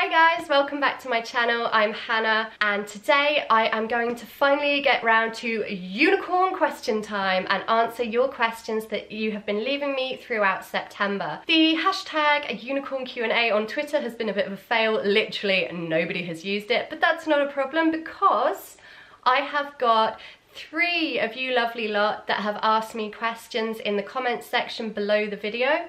Hi guys, welcome back to my channel. I'm Hannah and today I am going to finally get round to unicorn question time and answer your questions that you have been leaving me throughout September. The hashtag UnicornQ&A on Twitter has been a bit of a fail. Literally nobody has used it, but that's not a problem because I have got 3 of you lovely lot that have asked me questions in the comments section below the video,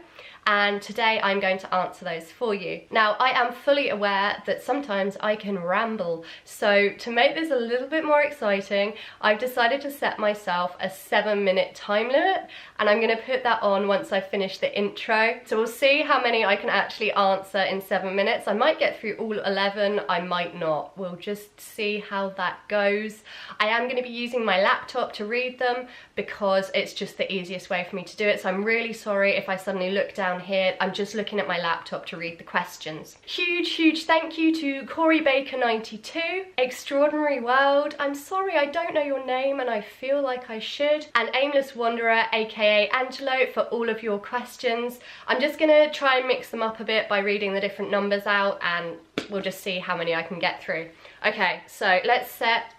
and today I'm going to answer those for you. Now, I am fully aware that sometimes I can ramble, so to make this a little bit more exciting, I've decided to set myself a 7-minute time limit, and I'm going to put that on once I finish the intro. So we'll see how many I can actually answer in 7 minutes. I might get through all 11, I might not. We'll just see how that goes. I am going to be using my laptop to read them because it's just the easiest way for me to do it, so I'm really sorry if I suddenly look down here. I'm just looking at my laptop to read the questions. Huge thank you to Corey Baker 92, Extraordinary World, I'm sorry I don't know your name and I feel like I should, and Aimless Wanderer aka Angelo for all of your questions. I'm just gonna try and mix them up a bit by reading the different numbers out and we'll just see how many I can get through. Okay, so let's set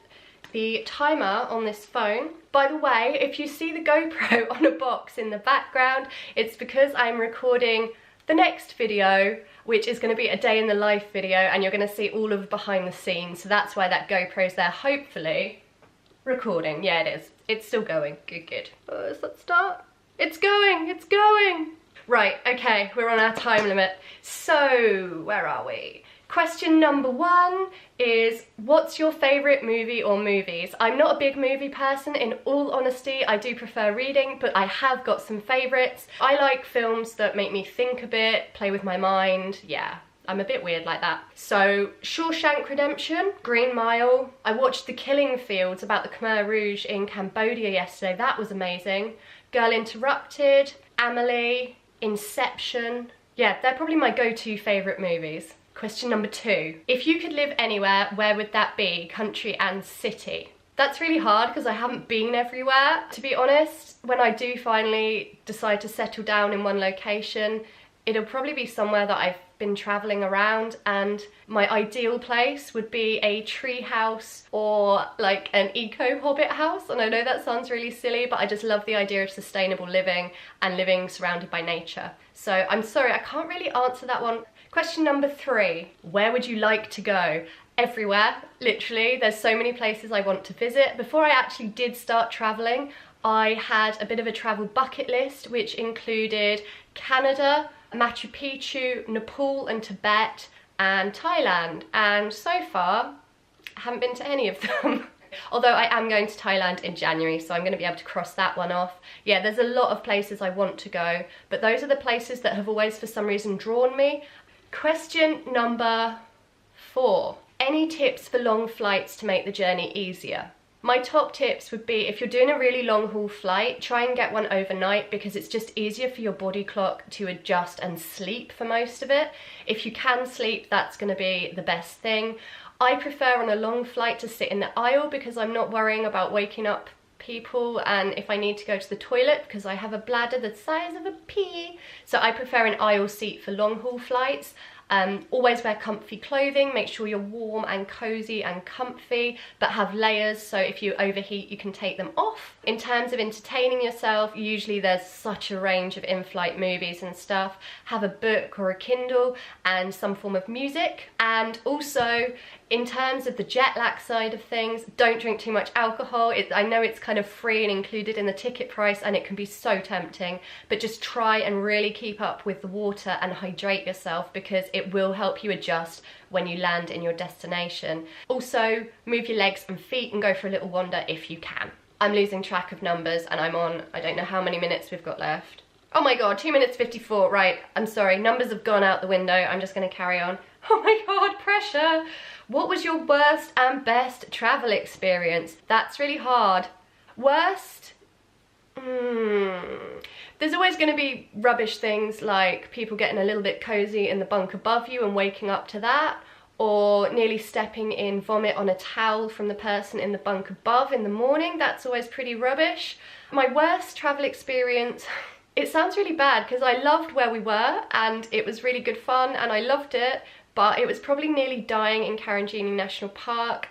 the timer on this phone. By the way, if you see the GoPro on a box in the background, it's because I'm recording the next video, which is going to be a day in the life video, and you're going to see all of behind the scenes, so that's why that GoPro's there, hopefully recording. Yeah, it is. It's still going. Good. Let's start. It's going. Right, okay, we're on our time limit. So, where are we? Question number 1 is, what's your favourite movie or movies? I'm not a big movie person, in all honesty. I do prefer reading, but I have got some favourites. I like films that make me think a bit, play with my mind. Yeah, I'm a bit weird like that. So, Shawshank Redemption, Green Mile. I watched The Killing Fields about the Khmer Rouge in Cambodia yesterday. That was amazing. Girl Interrupted, Amelie, Inception. Yeah, they're probably my go-to favourite movies. Question number 2. If you could live anywhere, where would that be? Country and city. That's really hard because I haven't been everywhere. To be honest, when I do finally decide to settle down in one location, it'll probably be somewhere that I've been travelling around, and my ideal place would be a tree house or like an eco hobbit house. And I know that sounds really silly, but I just love the idea of sustainable living and living surrounded by nature. So I'm sorry, I can't really answer that one. Question number 3, where would you like to go? Everywhere, literally. There's so many places I want to visit. Before I actually did start travelling, I had a bit of a travel bucket list, which included Canada, Machu Picchu, Nepal and Tibet, and Thailand. And so far, I haven't been to any of them. Although I am going to Thailand in January, so I'm going to be able to cross that one off. Yeah, there's a lot of places I want to go, but those are the places that have always for some reason drawn me. Question number 4. Any tips for long flights to make the journey easier? My top tips would be, if you're doing a really long haul flight, try and get one overnight because it's just easier for your body clock to adjust and sleep for most of it. If you can sleep, that's going to be the best thing. I prefer on a long flight to sit in the aisle because I'm not worrying about waking up people and if I need to go to the toilet, because I have a bladder the size of a pea. So I prefer an aisle seat for long haul flights. Always wear comfy clothing, make sure you're warm and cozy and comfy, but have layers so if you overheat you can take them off. In terms of entertaining yourself, usually there's such a range of in-flight movies and stuff. Have a book or a Kindle and some form of music. And also, in terms of the jet lag side of things, don't drink too much alcohol. I know it's kind of free and included in the ticket price and it can be so tempting, but just try and really keep up with the water and hydrate yourself because it will help you adjust when you land in your destination. Also, move your legs and feet and go for a little wander if you can. I'm losing track of numbers and I'm on, I don't know how many minutes we've got left. Oh my god, 2 minutes 54, right, I'm sorry, numbers have gone out the window, I'm just gonna carry on. Oh my god, pressure! What was your worst and best travel experience? That's really hard. Worst? There's always going to be rubbish things like people getting a little bit cozy in the bunk above you and waking up to that, or nearly stepping in vomit on a towel from the person in the bunk above in the morning. That's always pretty rubbish. My worst travel experience, it sounds really bad because I loved where we were and it was really good fun and I loved it, but it was probably nearly dying in Karanjini National Park.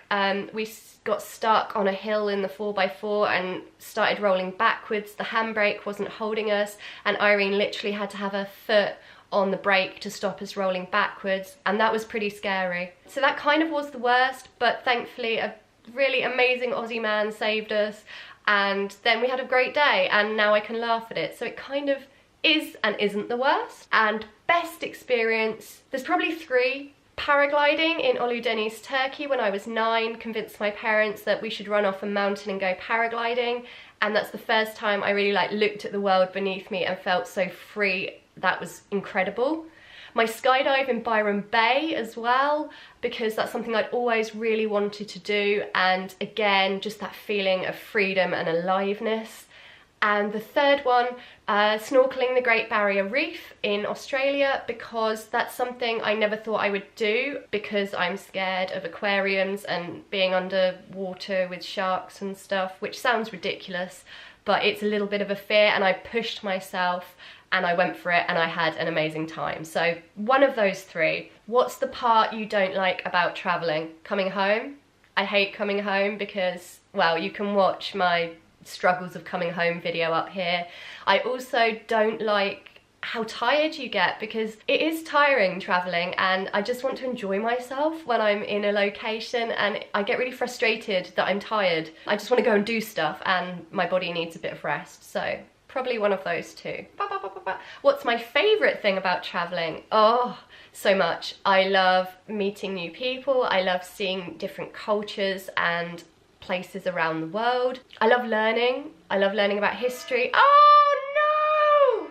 We got stuck on a hill in the 4x4 and started rolling backwards. The handbrake wasn't holding us, and Irene literally had to have her foot on the brake to stop us rolling backwards, and that was pretty scary. So that kind of was the worst, but thankfully a really amazing Aussie man saved us, and then we had a great day, and now I can laugh at it. So it kind of is and isn't the worst. And best experience, there's probably 3. Paragliding in Uludeniz, Turkey when I was 9, convinced my parents that we should run off a mountain and go paragliding, and that's the first time I really looked at the world beneath me and felt so free. That was incredible. My skydive in Byron Bay as well, because that's something I'd always really wanted to do, and again, just that feeling of freedom and aliveness. And the third one, snorkeling the Great Barrier Reef in Australia, because that's something I never thought I would do, because I'm scared of aquariums and being underwater with sharks and stuff, which sounds ridiculous, but it's a little bit of a fear, and I pushed myself and I went for it, and I had an amazing time. So one of those 3. What's the part you don't like about traveling? Coming home? I hate coming home because, well, you can watch my struggles of coming home video up here. I also don't like how tired you get, because it is tiring traveling, and I just want to enjoy myself when I'm in a location, and I get really frustrated that I'm tired. I just want to go and do stuff, and my body needs a bit of rest. So probably one of those 2. What's my favourite thing about traveling? Oh, so much. I love meeting new people. I love seeing different cultures and places around the world. I love learning. I love learning about history. Oh no!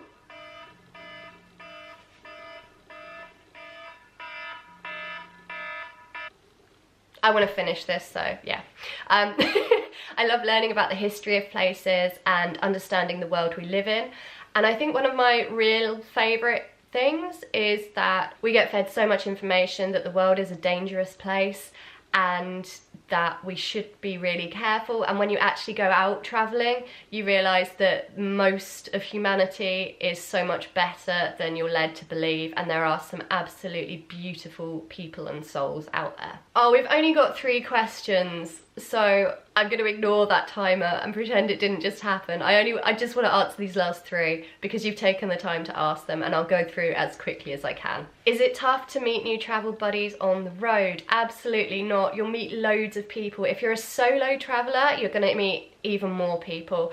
I want to finish this, so yeah. I love learning about the history of places and understanding the world we live in. And I think one of my real favourite things is that we get fed so much information that the world is a dangerous place, and that we should be really careful. And when you actually go out traveling, you realise that most of humanity is so much better than you're led to believe, and there are some absolutely beautiful people and souls out there. Oh, we've only got 3 questions, so I'm going to ignore that timer and pretend it didn't just happen. I just want to answer these last 3 because you've taken the time to ask them, and I'll go through as quickly as I can. Is it tough to meet new travel buddies on the road? Absolutely not. You'll meet loads of people. If you're a solo traveller, you're going to meet even more people.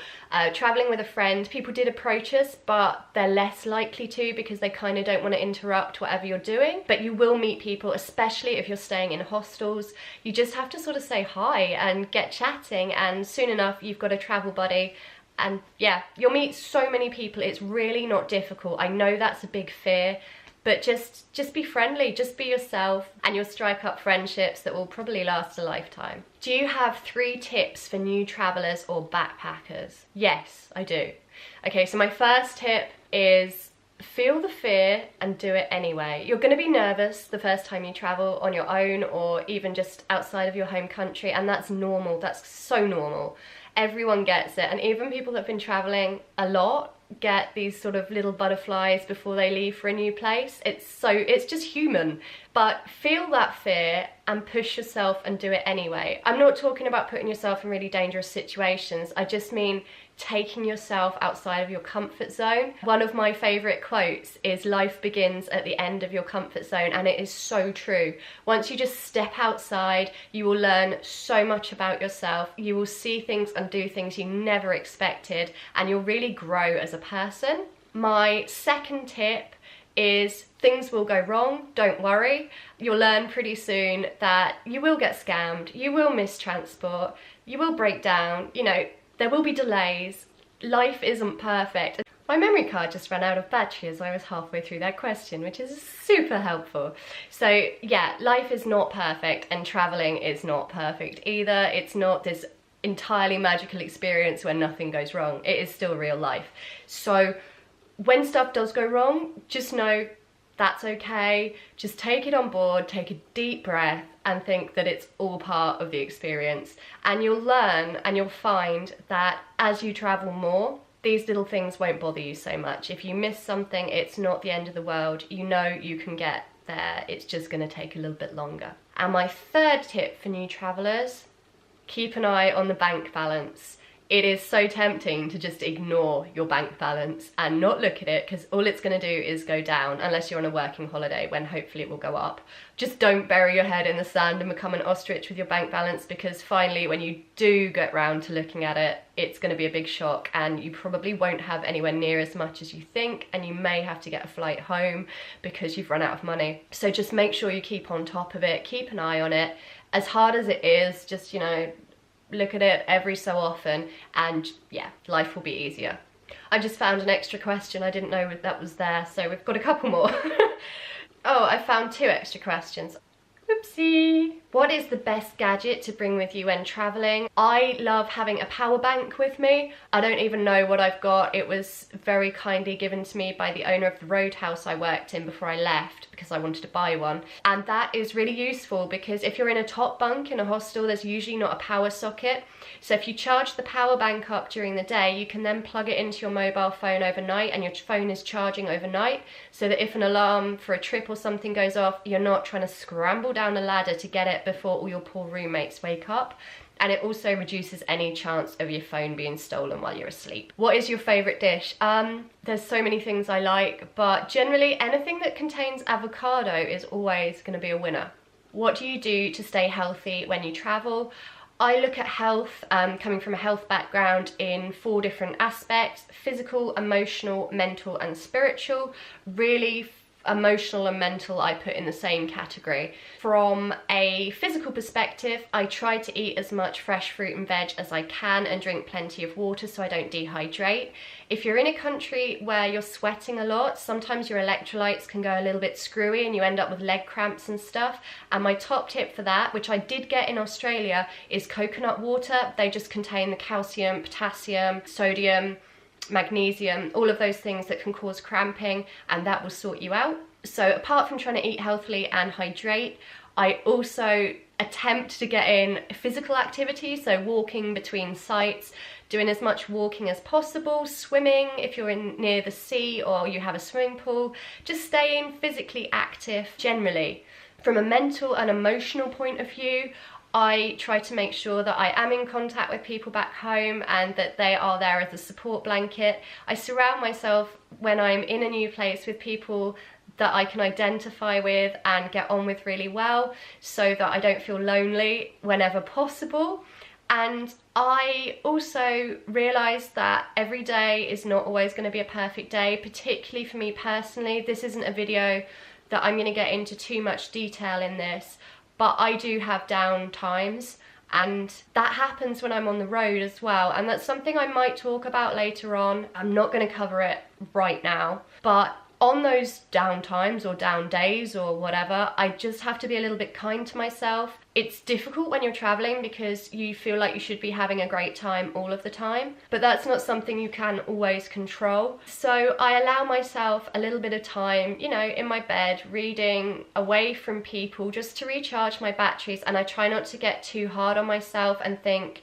Traveling with a friend, people did approach us, but they're less likely to, because they kind of don't want to interrupt whatever you're doing. But you will meet people, especially if you're staying in hostels. You just have to sort of say hi and get chatting, and soon enough you've got a travel buddy. And yeah, you'll meet so many people. It's really not difficult. I know that's a big fear, but just be friendly, just be yourself, and you'll strike up friendships that will probably last a lifetime. Do you have 3 tips for new travellers or backpackers? Yes, I do. Okay, so my first tip is feel the fear and do it anyway. You're going to be nervous the first time you travel on your own, or even just outside of your home country, and that's normal. That's so normal. Everyone gets it, and even people that have been traveling a lot get these sort of little butterflies before they leave for a new place. It's just human. But feel that fear and push yourself and do it anyway. I'm not talking about putting yourself in really dangerous situations. I just mean taking yourself outside of your comfort zone. One of my favourite quotes is, life begins at the end of your comfort zone, and it is so true. Once you just step outside, you will learn so much about yourself. You will see things and do things you never expected, and you'll really grow as a person. My second tip is, things will go wrong, don't worry. You'll learn pretty soon that you will get scammed, you will miss transport, you will break down, you know, there will be delays. Life isn't perfect. My memory card just ran out of battery as I was halfway through that question, which is super helpful. So yeah, life is not perfect, and traveling is not perfect either. It's not this entirely magical experience where nothing goes wrong. It is still real life. So when stuff does go wrong, just know that's okay. Just take it on board, take a deep breath, and think that it's all part of the experience. And you'll learn, and you'll find that as you travel more, these little things won't bother you so much. If you miss something, it's not the end of the world. You know you can get there. It's just going to take a little bit longer. And my third tip for new travellers, keep an eye on the bank balance. It is so tempting to just ignore your bank balance and not look at it, because all it's going to do is go down, unless you're on a working holiday when hopefully it will go up. Just don't bury your head in the sand and become an ostrich with your bank balance, because finally when you do get round to looking at it, it's going to be a big shock and you probably won't have anywhere near as much as you think, and you may have to get a flight home because you've run out of money. So just make sure you keep on top of it, keep an eye on it. As hard as it is, just, you know, look at it every so often, and yeah, life will be easier. I just found an extra question. I didn't know that was there, so we've got a couple more. Oh, I found 2 extra questions. Whoopsie. What is the best gadget to bring with you when traveling? I love having a power bank with me. I don't even know what I've got. It was very kindly given to me by the owner of the roadhouse I worked in before I left, because I wanted to buy one. And that is really useful, because if you're in a top bunk in a hostel, there's usually not a power socket. So if you charge the power bank up during the day, you can then plug it into your mobile phone overnight, and your phone is charging overnight, so that if an alarm for a trip or something goes off, you're not trying to scramble down a ladder to get it before all your poor roommates wake up. And it also reduces any chance of your phone being stolen while you're asleep. What is your favourite dish? There's so many things I like, but generally anything that contains avocado is always going to be a winner. What do you do to stay healthy when you travel? I look at health, coming from a health background, in 4 different aspects: physical, emotional, mental and spiritual. Really, emotional and mental I put in the same category. From a physical perspective, I try to eat as much fresh fruit and veg as I can and drink plenty of water so I don't dehydrate. If you're in a country where you're sweating a lot, sometimes your electrolytes can go a little bit screwy and you end up with leg cramps and stuff. And my top tip for that, which I did get in Australia, is coconut water. They just contain the calcium, potassium, sodium, magnesium, all of those things that can cause cramping, and that will sort you out. So apart from trying to eat healthily and hydrate, I also attempt to get in physical activity, so walking between sites, doing as much walking as possible, swimming if you're near the sea or you have a swimming pool, just staying physically active generally. From a mental and emotional point of view, I try to make sure that I am in contact with people back home and that they are there as a support blanket. I surround myself when I'm in a new place with people that I can identify with and get on with really well, so that I don't feel lonely whenever possible. And I also realise that every day is not always going to be a perfect day, particularly for me personally. This isn't a video that I'm going to get into too much detail in this, but I do have down times, and that happens when I'm on the road as well, and that's something I might talk about later on. I'm not going to cover it right now, but on those down times or down days or whatever, I just have to be a little bit kind to myself. It's difficult when you're traveling because you feel like you should be having a great time all of the time, but that's not something you can always control. So I allow myself a little bit of time, you know, in my bed, reading, away from people, just to recharge my batteries. And I try not to get too hard on myself and think,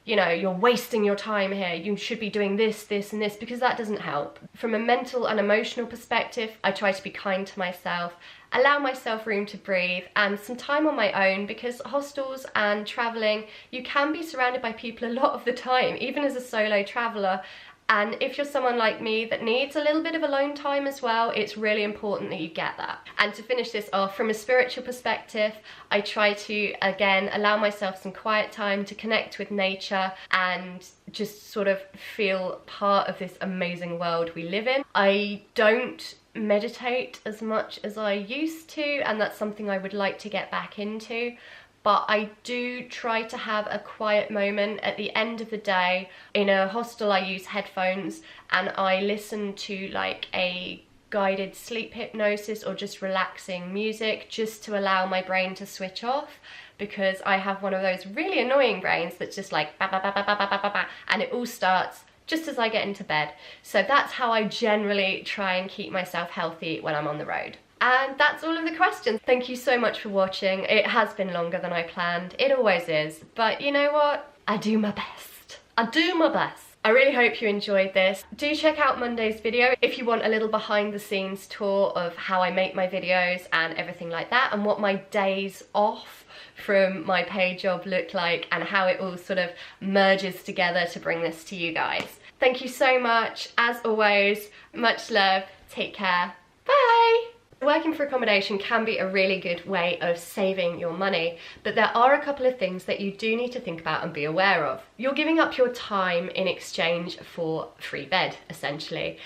you know, you're wasting your time here, you should be doing this, this and this, because that doesn't help. From a mental and emotional perspective, I try to be kind to myself, allow myself room to breathe and some time on my own, because hostels and travelling, you can be surrounded by people a lot of the time, even as a solo traveller. And if you're someone like me that needs a little bit of alone time as well, it's really important that you get that. And to finish this off, from a spiritual perspective, I try to, again, allow myself some quiet time to connect with nature and just sort of feel part of this amazing world we live in. I don't meditate as much as I used to, and that's something I would like to get back into. But I do try to have a quiet moment at the end of the day. In a hostel, I use headphones and I listen to like a guided sleep hypnosis or just relaxing music, just to allow my brain to switch off, because I have one of those really annoying brains that's just like ba ba ba ba ba ba ba ba, and it all starts just as I get into bed. So that's how I generally try and keep myself healthy when I'm on the road. And that's all of the questions. Thank you so much for watching. It has been longer than I planned. It always is. But you know what? I do my best. I do my best. I really hope you enjoyed this. Do check out Monday's video if you want a little behind the scenes tour of how I make my videos and everything like that, and what my days off from my paid job look like and how it all sort of merges together to bring this to you guys. Thank you so much. As always, much love. Take care. Bye. Working for accommodation can be a really good way of saving your money, but there are a couple of things that you do need to think about and be aware of. You're giving up your time in exchange for free bed, essentially.